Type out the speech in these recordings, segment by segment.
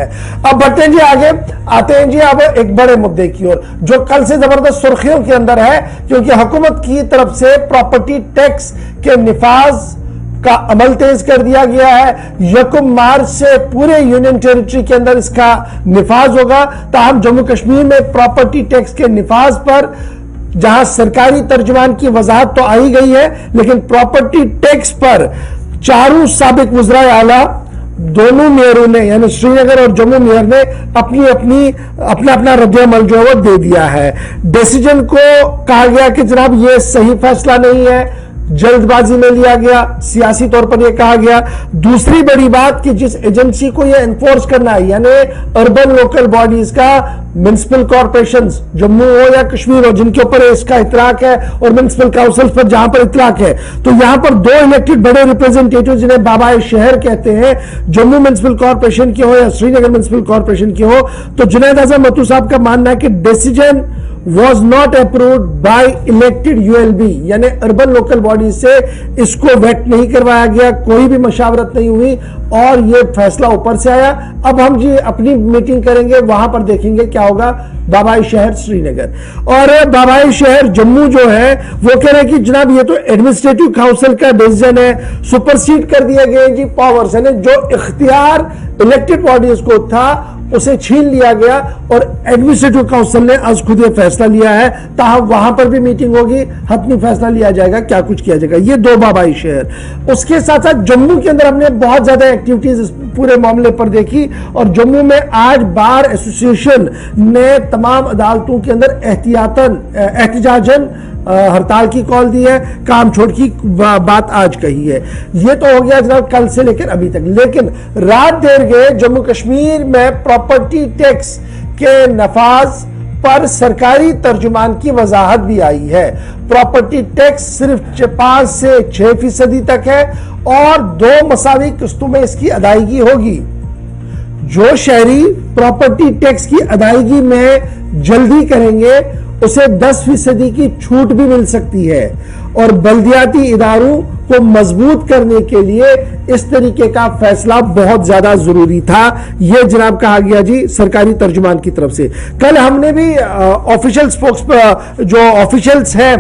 है। अब बढ़ते हैं जी आगे, आते हैं जी अब एक बड़े मुद्दे की ओर जो कल से जबरदस्त सुर्खियों के अंदर है, क्योंकि हुकूमत की तरफ से प्रॉपर्टी टैक्स के निफाज का अमल तेज कर दिया गया है। 1 मार्च से पूरे यूनियन टेरिटरी के अंदर इसका निफाज होगा। ताहम जम्मू कश्मीर में प्रॉपर्टी टैक्स के निफाज पर जहां सरकारी तर्जुमान की वजाहत तो आई गई है, लेकिन प्रॉपर्टी टैक्स पर चारों साबिक वज़राए आला दोनों मेयरों ने यानी श्रीनगर और जम्मू मेयर ने अपना रद्द-ए-अमल जो है वो दे दिया है। डिसीजन को कहा गया कि जनाब ये सही फैसला नहीं है, जल्दबाजी में लिया गया, सियासी तौर पर यह कहा गया। दूसरी बड़ी बात कि जिस एजेंसी को यह एनफोर्स करना है यानी अर्बन लोकल बॉडीज का म्युनिसिपल कॉर्पोरेशंस जम्मू हो या कश्मीर हो जिनके ऊपर इसका इतलाक है और म्युनिसिपल काउंसिल पर जहां पर इतलाक है, तो यहां पर 2 इलेक्टेड बड़े रिप्रेजेंटेटिव जिन्हें बाबाए शहर कहते हैं, जम्मू म्युनिसिपल कॉर्पोरेशन के हो या श्रीनगर म्युनिसिपल कॉर्पोरेशन के हो, तो जुनैद आजम मत्तू साहब का मानना है कि decision was not approved by elected ULB यानी अर्बन लोकल बॉडी से इसको वेट नहीं करवाया गया, कोई भी मशावरत नहीं हुई और ये फैसला ऊपर से आया। अब हम जी अपनी मीटिंग करेंगे, वहां पर देखेंगे क्या होगा। बाबाई शहर श्रीनगर और बाबाई शहर जम्मू जो है वो कह रहे हैं कि जनाब ये तो एडमिनिस्ट्रेटिव काउंसिल का डिसीजन है, सुपरसीड कर दिए गए जी पावर्स, यानी जो इख्तियार इलेक्टेड बॉडीज को था उसे छीन लिया गया और एडमिनिस्ट्रेटिव काउंसिल ने आज खुद ये फैसला लिया है। ताहम वहां पर भी मीटिंग होगी, हतमी फैसला लिया जाएगा क्या कुछ किया जाएगा। ये 2 बाबाई शहर। उसके साथ साथ जम्मू के अंदर हमने बहुत ज्यादा एक्टिविटीज इस पूरे मामले पर देखी और जम्मू में आज बार एसोसिएशन ने तमाम अदालतों के अंदर एहतिजाजन हड़ताल की कॉल दी है, काम छोड़ की बात आज कही है। ये तो हो गया जनाब कल से लेकर अभी तक, लेकिन रात देर गए जम्मू कश्मीर में प्रॉपर्टी टैक्स के नफाज पर सरकारी तर्जुमान की वजाहत भी आई है। प्रॉपर्टी टैक्स सिर्फ 5 से 6% तक है और 2 मसावी किस्तों में इसकी अदायगी होगी। जो शहरी प्रॉपर्टी टैक्स की अदायगी में जल्दी करेंगे उसे 10% की छूट भी मिल सकती है और बल्दियाती इदारों को मजबूत करने के लिए इस तरीके का फैसला बहुत ज्यादा जरूरी था। यह जनाब कहा गया जी सरकारी तर्जुमान की तरफ से। कल हमने भी ऑफिशियल स्पोक्स जो ऑफिशियल्स हैं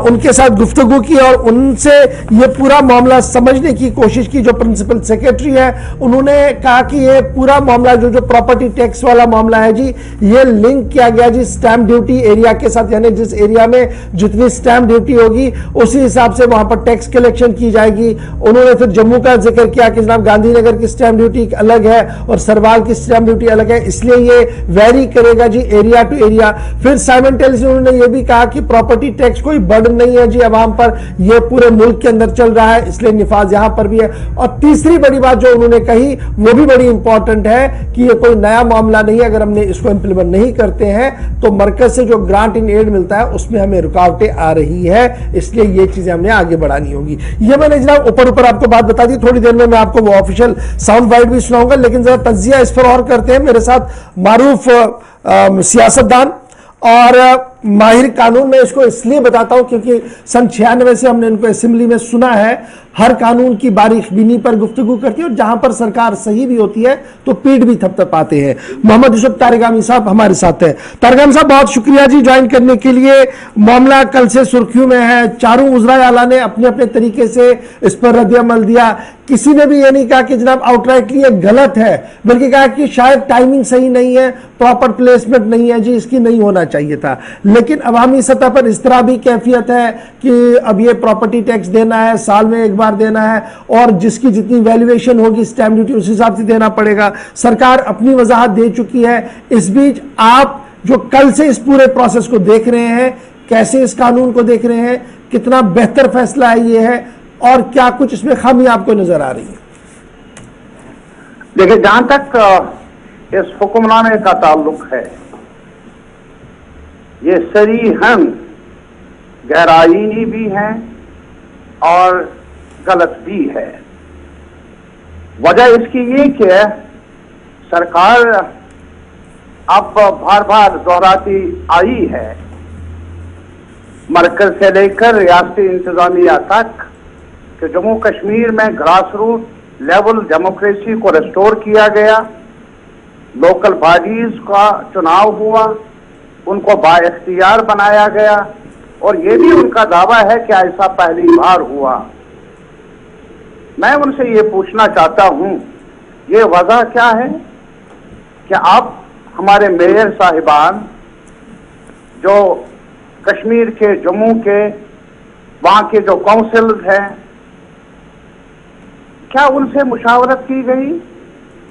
उनके साथ गुफ्तगू की और उनसे यह पूरा मामला समझने की कोशिश की। जो प्रिंसिपल सेक्रेटरी है उन्होंने कहा कि यह पूरा मामला जो प्रॉपर्टी टैक्स वाला मामला है जी, यह लिंक किया गया जी स्टैंप ड्यूटी एरिया के साथ, यानी जिस एरिया में जितनी स्टैंप ड्यूटी होगी उसी हिसाब से वहां पर टैक्स कलेक्शन की जाएगी। उन्होंने फिर जम्मू का जिक्र किया कि जनाब गांधीनगर की स्टैंप ड्यूटी अलग है और सरवाल की स्टैंप ड्यूटी अलग है, इसलिए ये वेरी करेगा जी एरिया टू एरिया। फिर साइमल्टेनियसली उन्होंने ये भी कहा कि प्रॉपर्टी टैक्स कोई बर्डन नहीं है जी अवाम पर, ये पूरे मुल्क के अंदर चल रहा है, इसलिए निफाज यहां पर भी है। और तीसरी बड़ी बात जो उन्होंने कही वो भी बड़ी इंपॉर्टेंट है कि ये कोई नया मामला नहीं है, अगर हमने इसको इंप्लीमेंट नहीं करते हैं तो मरकज से जो ग्रांट इन एड मिलता है उसमें हमें रुकावटें आ रही है, इसलिए ये चीजें हमने आगे बढ़ानी होगी। ये मैंने जनाब ऊपर आपको बात बता दी, थोड़ी देर में मैं आपको वो ऑफिशियल साउंड बाइट भी सुनाऊंगा, लेकिन जरा तज्जिया इस पर और करते हैं। मेरे साथ मारूफ सियासतदान और माहिर कानून, में इसको इसलिए बताता हूं क्योंकि सन 96 से हमने इनको असेंबली में सुना है, हर कानून की बारीकबीनी पर गुफ्तगू करती है और जहां पर सरकार सही भी होती है तो पीठ भी थपथपाते हैं। मोहम्मद यूसुफ तारिगामी साहब हमारे साथ है। तारिगामी साहब बहुत शुक्रिया जी ज्वाइन करने के लिए। मामला कल से सुर्खियों में है, चारों उज़राए आला ने अपने अपने तरीके से इस पर रद्द-ए-अमल दिया। किसी ने भी ये नहीं कहा कि जनाब आउटराइटली ये गलत है, बल्कि कहा कि शायद टाइमिंग सही नहीं है, प्रॉपर प्लेसमेंट नहीं है जी, इसकी नहीं होना चाहिए था। लेकिन अवामी सतह पर इस तरह भी कैफियत है कि अब ये प्रॉपर्टी टैक्स देना है, साल में एक बार देना है और जिसकी जितनी वैल्यूएशन होगी स्टैंप ड्यूटी उस हिसाब से देना पड़ेगा। सरकार अपनी वजाहत दे चुकी है। इस बीच आप जो कल से इस पूरे प्रोसेस को देख रहे हैं, कैसे इस कानून को देख रहे हैं, कितना बेहतर फैसला है ये है और क्या कुछ इसमें खामी आपको नजर आ रही है? देखिए, जहां तक इस हुक्मनामे का ताल्लुक है, ये सरीहन गैरआईनी भी है और गलत भी है। वजह इसकी ये कि सरकार अब बार बार दोहराती आई है, मरकज से लेकर रियासती इंतजामिया तक, कि जम्मू कश्मीर में ग्रास रूट लेवल डेमोक्रेसी को रेस्टोर किया गया, लोकल बॉडीज का चुनाव हुआ, उनको बाइख्तियार बनाया गया, और ये भी उनका दावा है कि ऐसा पहली बार हुआ। मैं उनसे ये पूछना चाहता हूं, ये वजह क्या है कि आप हमारे मेयर साहिबान जो कश्मीर के, जम्मू के, वहां के जो काउंसिल्स हैं, क्या उनसे मुशावरत की गई?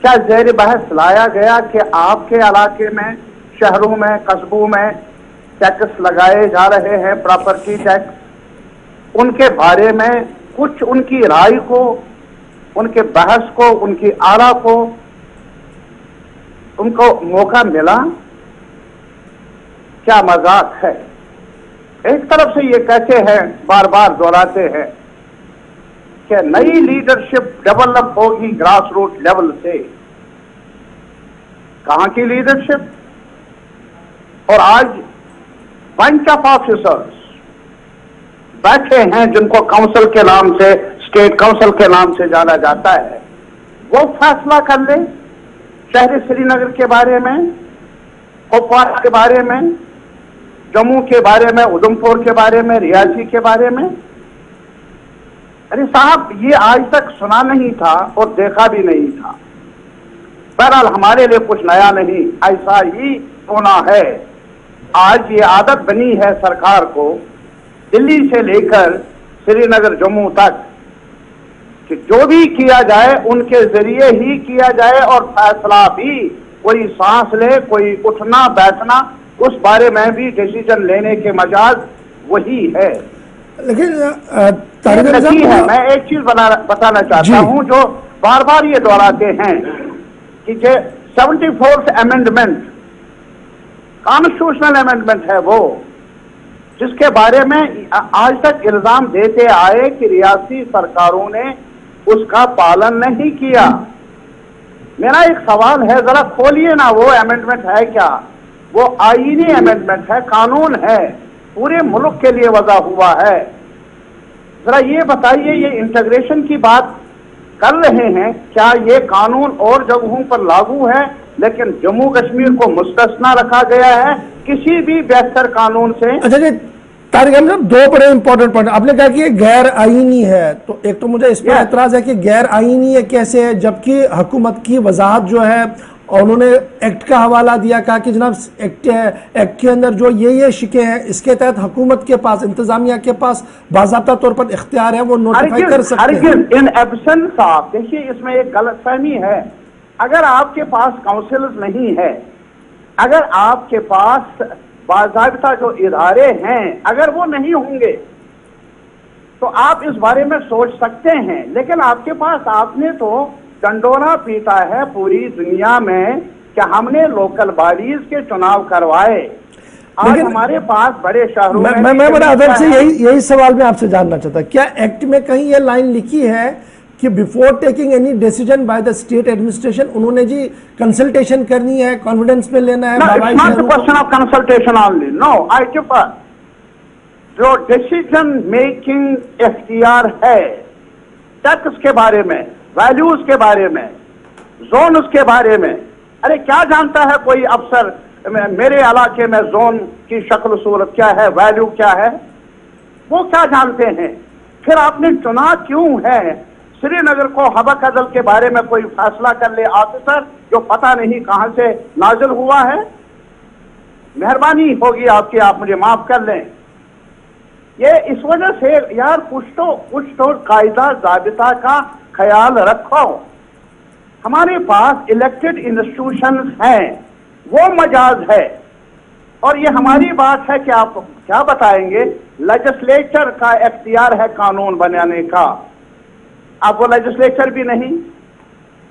क्या ज़ेर बहस लाया गया कि आपके इलाके में, शहरों में, कस्बों में टैक्स लगाए जा रहे हैं, प्रॉपर्टी टैक्स, उनके बारे में कुछ उनकी राय को, उनके बहस को, उनकी आरा को उनको मौका मिला? क्या मजाक है? एक तरफ से ये कहते हैं, बार बार दोहराते हैं कि नई लीडरशिप डेवलप होगी ग्रास रूट लेवल से। कहां की लीडरशिप? और आज बंच ऑफ ऑफिसर्स बैठे हैं जिनको काउंसिल के नाम से, स्टेट काउंसिल के नाम से जाना जाता है, वो फैसला कर ले शहर श्रीनगर के बारे में, कुपवाड़ा के बारे में, जम्मू के बारे में, उधमपुर के बारे में, रियासी के बारे में। अरे साहब, ये आज तक सुना नहीं था और देखा भी नहीं था। बहरहाल हमारे लिए कुछ नया नहीं, ऐसा ही होना है। आज ये आदत बनी है सरकार को, दिल्ली से लेकर श्रीनगर, जम्मू तक, कि जो भी किया जाए उनके जरिए ही किया जाए, और फैसला भी कोई सांस ले, कोई उठना बैठना, उस बारे में भी डिसीजन लेने के मजाज वही है। लेकिन नहीं है। मैं एक चीज बताना चाहता हूं, जो बार बार ये दोहराते हैं कि 74th अमेंडमेंट कॉन्स्टिट्यूशनल अमेंडमेंट है वो, जिसके बारे में आज तक इल्जाम देते आए कि रियासी सरकारों ने उसका पालन नहीं किया। मेरा एक सवाल है, जरा खोलिए ना, वो अमेंडमेंट है क्या? वो आईनी अमेंडमेंट है, कानून है, पूरे मुल्क के लिए वजह हुआ है। जरा ये बताइए, ये इंटीग्रेशन की बात कर रहे हैं, क्या ये कानून और जगहों पर लागू है, लेकिन जम्मू कश्मीर को मुस्तस्ना रखा गया है किसी भी बेहतर कानून से? अच्छा जी, तारिक अहमद साहब, दो बड़े इंपॉर्टेंट पॉइंट आपने कहा कि ये गैर आईनी है, तो एक तो मुझे इस पर एतराज है कि गैर आईनी है कैसे है, जबकि हुकूमत की वजाहत जो है, और उन्होंने एक्ट का हवाला दिया, कहा कि जनाब एक्ट के अंदर जो ये शिके हैं, इसके तहत हुकूमत के पास, इंतजामिया के पास बाज़ाब्ता तौर पर इख्तियार है, वो नोटिफाई कर सकते हैं। इन एब्सेंस ऑफ, देखिए इसमें एक गलतफहमी है। अगर आपके पास काउंसिल नहीं है, अगर आपके पास बाज़ाब्ता जो इदारे हैं, अगर वो नहीं होंगे तो आप इस बारे में सोच सकते हैं। लेकिन आपके पास, आपने तो डंडोरा पीटा है पूरी दुनिया में कि हमने लोकल बॉडीज के चुनाव करवाए। आज हमारे पास बड़े शहरों में मैं बड़ा अदब से यही सवाल मैं आपसे जानना चाहता, क्या एक्ट में कहीं ये लाइन लिखी है कि before taking any decision by the state administration उन्होंने जी कंसल्टेशन करनी है, कॉन्फिडेंस में लेना है? Question of consultation only, no, I differ. जो डिसीजन मेकिंग इख्तियार है टैक्स के बारे में, वैल्यूज के बारे में, जोन के बारे में, अरे क्या जानता है कोई अफसर मेरे इलाके में जोन की शक्ल सूरत क्या है, वैल्यू क्या है? वो क्या जानते हैं? फिर आपने चुना क्यों है? श्रीनगर को हवा कदल के बारे में कोई फैसला कर ले ऑफिसर, जो पता नहीं कहां से नाजिल हुआ है। मेहरबानी होगी आपकी, आप मुझे माफ कर लें। ये इस वजह से यार, कुछ तो कायदा जाबिता का ख्याल रखो। हमारे पास इलेक्टेड इंस्टीट्यूशंस हैं, वो मजाज है। और ये हमारी बात है कि आप क्या बताएंगे, लेजिस्लेचर का इख्तियार है कानून बनाने का। अब वो लेजिस्लेचर भी नहीं।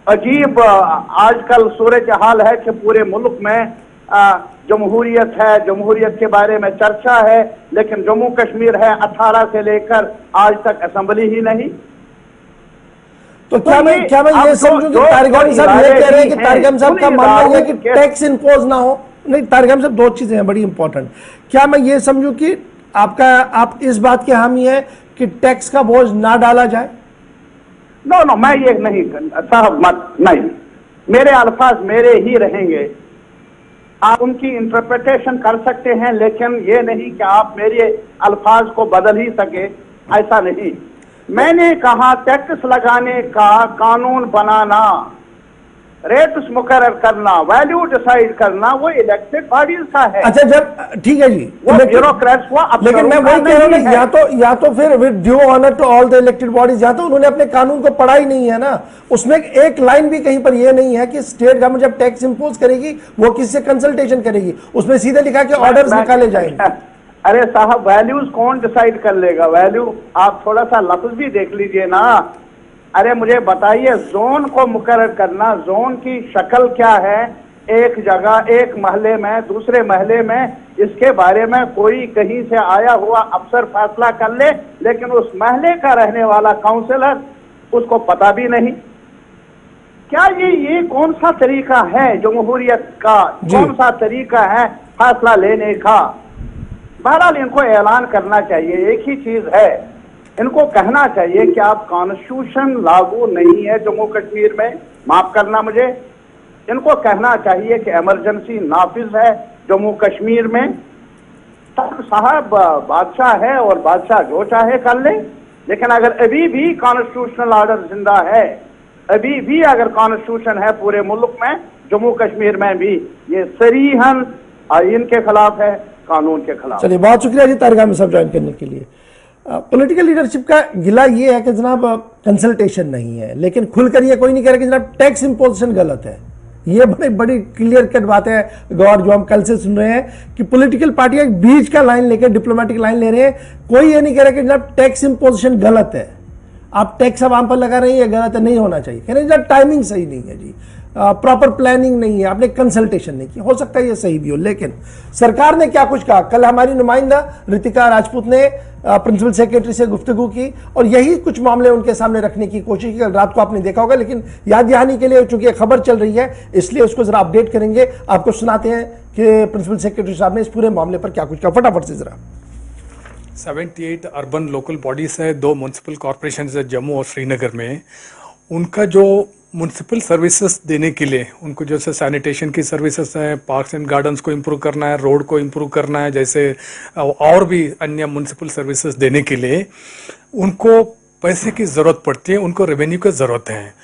अजीब आजकल सूरत हाल है कि पूरे मुल्क में जमहूरियत है, जमहूरियत के बारे में चर्चा है, लेकिन जम्मू कश्मीर है 18 से लेकर आज तक असेंबली ही नहीं। तो क्या मैं ये समझूं कि तारिक अहमद साहब ये कह रहे हैं कि तारिक अहमद साहब का मानना है कि टैक्स इंपोज ना हो? नहीं तारिक अहमद साहब, दो चीजें हैं बड़ी इंपॉर्टेंट। क्या मैं ये समझूं कि आप इस बात के हामी है कि टैक्स का बोझ ना डाला जाए? नो, मैं ये नहीं साहब, मत नहीं। मेरे अल्फाज मेरे ही रहेंगे। आप उनकी इंटरप्रिटेशन कर सकते हैं, लेकिन ये नहीं कि आप मेरे अल्फाज को बदल ही सके, ऐसा नहीं। मैंने कहा टैक्स लगाने का कानून बनाना, रेट्स मुकर्रर करना, वैल्यू डिसाइड करना वो इलेक्टेड बॉडीज का है। अच्छा, जब ठीक है जी, वो ब्यूरोक्रेट्स हुआ। लेकिन मैं वही कह रहा हूँ ना, या तो फिर with due honour to all the elected bodies, या तो उन्होंने अपने कानून को पढ़ा ही नहीं है ना। उसमें एक लाइन भी कहीं पर ये नहीं है कि स्टेट गवर्नमेंट जब टैक्स इंपोज करेगी वो किससे कंसल्टेशन करेगी। उसमें सीधे लिखा कि ऑर्डर्स निकाले जाएंगे। अरे साहब, वैल्यूज कौन डिसाइड कर लेगा? वैल्यू आप थोड़ा सा लफ्ज भी देख लीजिए ना। अरे मुझे बताइए, जोन को मुकर्रर करना, जोन की शक्ल क्या है, एक जगह एक महल्ले में दूसरे महल्ले में, इसके बारे में कोई कहीं से आया हुआ अफसर फैसला कर ले, लेकिन उस महल्ले का रहने वाला काउंसलर उसको पता भी नहीं। क्या ये कौन सा तरीका है जमहूरियत का? कौन सा तरीका है फैसला लेने का? बहरहाल इनको ऐलान करना चाहिए, एक ही चीज है, इनको कहना चाहिए कि आप कॉन्स्टिट्यूशन लागू नहीं है जम्मू कश्मीर में, माफ करना मुझे, इनको कहना चाहिए कि इमरजेंसी नाफिज है जम्मू कश्मीर में। तब साहब बादशाह है और बादशाह जो चाहे कर ले, लेकिन अगर अभी भी कॉन्स्टिट्यूशनल ऑर्डर जिंदा है, अभी भी अगर कॉन्स्टिट्यूशन है पूरे मुल्क में, जम्मू कश्मीर में भी ये सरीहन आईन के खिलाफ है, कानून के खिलाफ। चलिए, बहुत शुक्रिया जी तारिक अहमद साहब ज्वाइन करने के लिए। पॉलिटिकल लीडरशिप का गिला ये है कि जनाब कंसल्टेशन नहीं है, लेकिन खुलकर ये कोई नहीं कह रहा कि जनाब टैक्स इंपोजिशन गलत है। ये बड़ी बड़ी क्लियर कट बात है गौर, जो हम कल से सुन रहे हैं कि पॉलिटिकल पार्टियां एक बीच का लाइन लेकर डिप्लोमेटिक लाइन ले रहे हैं। कोई ये नहीं कह रहा कि जनाब टैक्स इंपोजिशन गलत है, आप टैक्स अब आम पर लगा रहे हैं, ये गलत है, नहीं होना चाहिए। कह रहे हैं जनाब टाइमिंग सही नहीं है जी, प्रॉपर प्लानिंग नहीं है, आपने कंसल्टेशन नहीं की। हो सकता है ये सही भी हो, लेकिन सरकार ने क्या कुछ कहा? कल हमारी नुमाइंदा रितिका राजपूत ने प्रिंसिपल सेक्रेटरी से गुफ्तगू की और यही कुछ मामले उनके सामने रखने की कोशिश की। कल रात को आपने देखा होगा, लेकिन याद दहानी के लिए चूंकि खबर चल रही है इसलिए उसको जरा अपडेट करेंगे, आपको सुनाते हैं कि प्रिंसिपल सेक्रेटरी साहब ने इस पूरे मामले पर क्या कुछ कहा। फटाफट से जरा। 78 अर्बन लोकल बॉडीज है, 2 म्यूनसिपल कॉरपोरेशन है जम्मू और श्रीनगर में। उनका जो म्यूनसिपल सर्विसेज देने के लिए, उनको जैसे सैनिटेशन की सर्विसेज है, पार्क्स एंड गार्डन्स को इम्प्रूव करना है, रोड को इम्प्रूव करना है, जैसे और भी अन्य म्यूनसिपल सर्विसेज देने के लिए उनको पैसे की ज़रूरत पड़ती है, उनको रेवेन्यू की ज़रूरत है।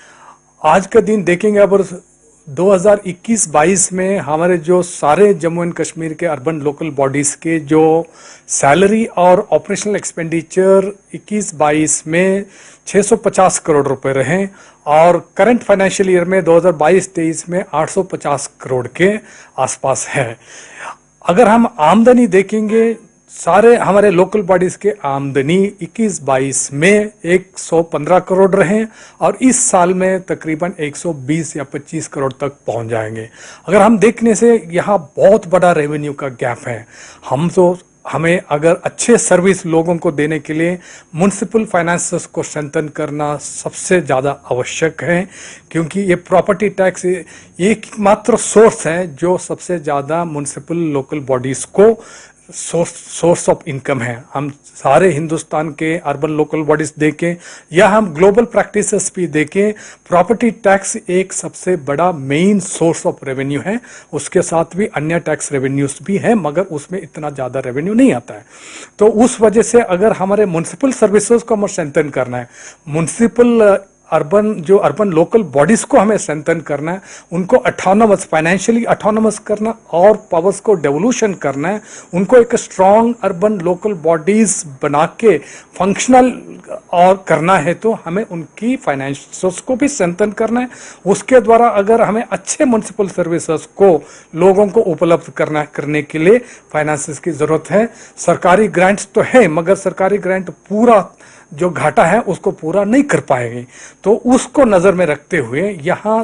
आज का दिन देखेंगे अब 2021-22 में हमारे जो सारे जम्मू एंड कश्मीर के अर्बन लोकल बॉडीज़ के जो सैलरी और ऑपरेशनल एक्सपेंडिचर 21-22 में 650 करोड़ रुपए रहे और करंट फाइनेंशियल ईयर में 2022-23 में 850 करोड़ के आसपास है। अगर हम आमदनी देखेंगे, सारे हमारे लोकल बॉडीज के आमदनी 21-22 में 115 करोड़ रहे और इस साल में तकरीबन 120 या 25 करोड़ तक पहुंच जाएंगे। अगर हम देखने से यहाँ बहुत बड़ा रेवेन्यू का गैप है। हमें अगर अच्छे सर्विस लोगों को देने के लिए म्युनिसिपल फाइनेंसेस को स्ट्रेंथन करना सबसे ज़्यादा आवश्यक है, क्योंकि ये प्रॉपर्टी टैक्स एक मात्र सोर्स है जो सबसे ज़्यादा म्युनिसिपल लोकल बॉडीज़ को सोर्स ऑफ इनकम है। हम सारे हिंदुस्तान के अर्बन लोकल बॉडीज देखें या हम ग्लोबल प्रैक्टिसेस भी देखें, प्रॉपर्टी टैक्स एक सबसे बड़ा मेन सोर्स ऑफ रेवेन्यू है। उसके साथ भी अन्य टैक्स रेवेन्यूज भी हैं, मगर उसमें इतना ज़्यादा रेवेन्यू नहीं आता है। तो उस वजह से अगर हमारे म्युनिसिपल सर्विसेज को हमें स्ट्रेंथन करना है, म्युनिसिपल अर्बन लोकल बॉडीज को हमें स्ट्रेंथन करना है, उनको ऑटोनोमस, फाइनेंशियली ऑटोनोमस करना और पावर्स को डेवोल्यूशन करना है, उनको एक स्ट्रॉन्ग अर्बन लोकल बॉडीज बना के फंक्शनल और करना है, तो हमें उनकी फाइनेंशियल्स को भी स्ट्रेंथन करना है। उसके द्वारा अगर हमें अच्छे म्युनिसिपल सर्विसेज को लोगों को उपलब्ध करने के लिए फाइनेंसेस की ज़रूरत है। सरकारी ग्रांट्स तो है, मगर सरकारी ग्रांट पूरा जो घाटा है उसको पूरा नहीं कर पाएंगे। तो उसको नज़र में रखते हुए यहाँ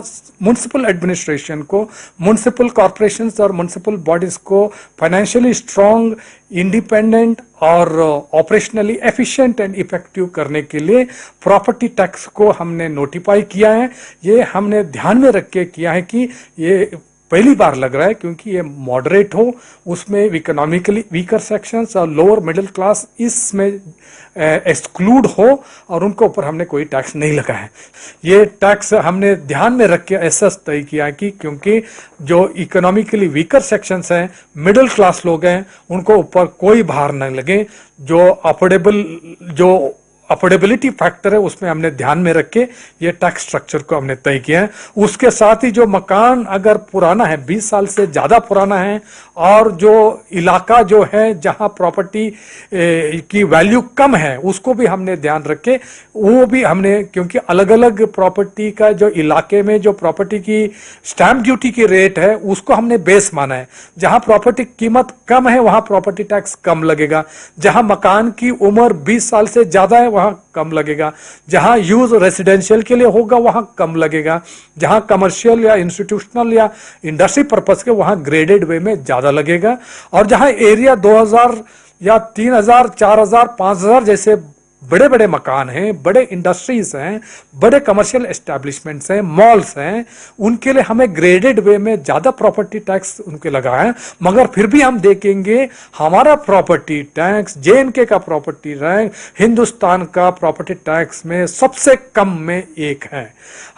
म्युनिसिपल एडमिनिस्ट्रेशन को, म्युनिसिपल कॉरपोरेशंस और म्युनिसिपल बॉडीज़ को फाइनेंशियली स्ट्रॉन्ग, इंडिपेंडेंट और ऑपरेशनली एफिशिएंट एंड इफेक्टिव करने के लिए प्रॉपर्टी टैक्स को हमने नोटिफाई किया है। ये हमने ध्यान में रख के किया है कि ये पहली बार लग रहा है, क्योंकि ये मॉडरेट हो, उसमें इकोनॉमिकली वीकर सेक्शंस और लोअर मिडिल क्लास इसमें एक्सक्लूड हो, और उनको ऊपर हमने कोई टैक्स नहीं लगा है। ये टैक्स हमने ध्यान में रख के ऐसा तय किया कि क्योंकि जो इकोनॉमिकली वीकर सेक्शंस हैं, मिडिल क्लास लोग हैं, उनको ऊपर कोई भार न लगे। जो अफोर्डेबिलिटी फैक्टर है उसमें हमने ध्यान में रख के ये टैक्स स्ट्रक्चर को हमने तय किया है। उसके साथ ही जो मकान अगर पुराना है, 20 साल से ज़्यादा पुराना है, और जो इलाका जो है जहां प्रॉपर्टी की वैल्यू कम है, उसको भी हमने ध्यान रख के वो भी हमने, क्योंकि अलग अलग प्रॉपर्टी का जो इलाके में जो प्रॉपर्टी की स्टैंप ड्यूटी की रेट है उसको हमने बेस माना है। जहां प्रॉपर्टी कीमत कम है वहां प्रॉपर्टी टैक्स कम लगेगा, जहां मकान की उम्र 20 साल से ज़्यादा है वहां कम लगेगा, जहां यूज रेसिडेंशियल के लिए होगा वहां कम लगेगा, जहां कमर्शियल या इंस्टीट्यूशनल या इंडस्ट्री पर्पस के वहां ग्रेडेड वे में ज्यादा लगेगा, और जहां एरिया 2000 या 3000, 4000, 5000 जैसे बड़े बड़े मकान हैं, बड़े इंडस्ट्रीज हैं, बड़े कमर्शियल एस्टेब्लिशमेंट्स हैं, मॉल्स हैं, उनके लिए हमें ग्रेडेड वे में ज़्यादा प्रॉपर्टी टैक्स उनके लगा है। मगर फिर भी हम देखेंगे हमारा प्रॉपर्टी टैक्स, JNK का प्रॉपर्टी रैंक हिंदुस्तान का प्रॉपर्टी टैक्स में सबसे कम में एक है।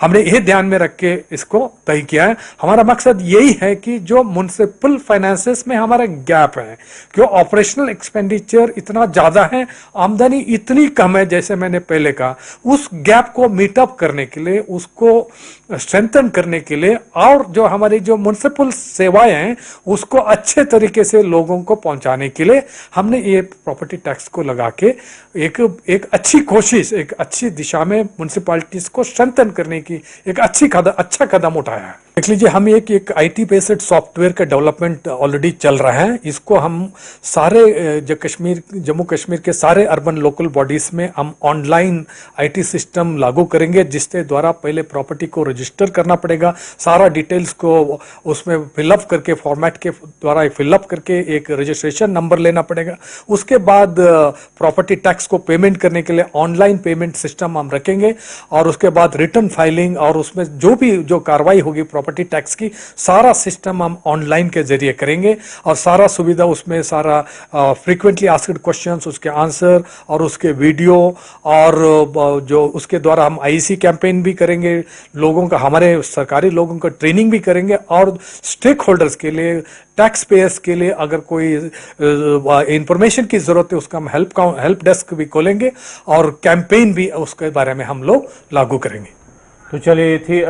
हमने ये ध्यान में रख के इसको तय किया है। हमारा मकसद यही है कि जो म्युनिसिपल फाइनेंसेस में हमारा गैप है, क्यों ऑपरेशनल एक्सपेंडिचर इतना ज़्यादा है, आमदनी इतनी कम है, जैसे मैंने पहले कहा, उस गैप को मीटअप करने के लिए, उसको स्ट्रेंथन करने के लिए, और जो हमारी जो म्युनिसिपल सेवाएं हैं उसको अच्छे तरीके से लोगों को पहुंचाने के लिए हमने ये प्रॉपर्टी टैक्स को लगा के एक अच्छी कोशिश, एक अच्छी दिशा में म्युनिसिपैलिटीज को स्ट्रेंथन करने की एक अच्छा कदम उठाया है। देख लीजिए, हम एक IT बेस्ड सॉफ्टवेयर का डेवलपमेंट ऑलरेडी चल रहा है। इसको हम सारे जम्मू कश्मीर के सारे अर्बन लोकल बॉडीज में हम ऑनलाइन IT सिस्टम लागू करेंगे, जिसके द्वारा पहले प्रॉपर्टी को रजिस्टर करना पड़ेगा, सारा डिटेल्स को उसमें फिलअप करके, फॉर्मेट के द्वारा फिलअप करके एक रजिस्ट्रेशन नंबर लेना पड़ेगा। उसके बाद प्रॉपर्टी टैक्स को पेमेंट करने के लिए ऑनलाइन पेमेंट सिस्टम हम रखेंगे, और उसके बाद रिटर्न फाइलिंग, और उसमें जो कार्रवाई होगी प्रॉपर्टी टैक्स की, सारा सिस्टम हम ऑनलाइन के जरिए करेंगे, और सारा सुविधा उसमें सारा फ्रीक्वेंटली आस्क्ड क्वेश्चंस, उसके आंसर और उसके वीडियो, और जो उसके द्वारा हम IEC कैंपेन भी करेंगे, लोगों का, हमारे सरकारी लोगों का ट्रेनिंग भी करेंगे, और स्टेक होल्डर्स के लिए, टैक्स पेयर्स के लिए अगर कोई इंफॉर्मेशन की जरूरत है उसका हम हेल्प डेस्क भी खोलेंगे, और कैंपेन भी उसके बारे में हम लोग लागू करेंगे। तो चलिए थी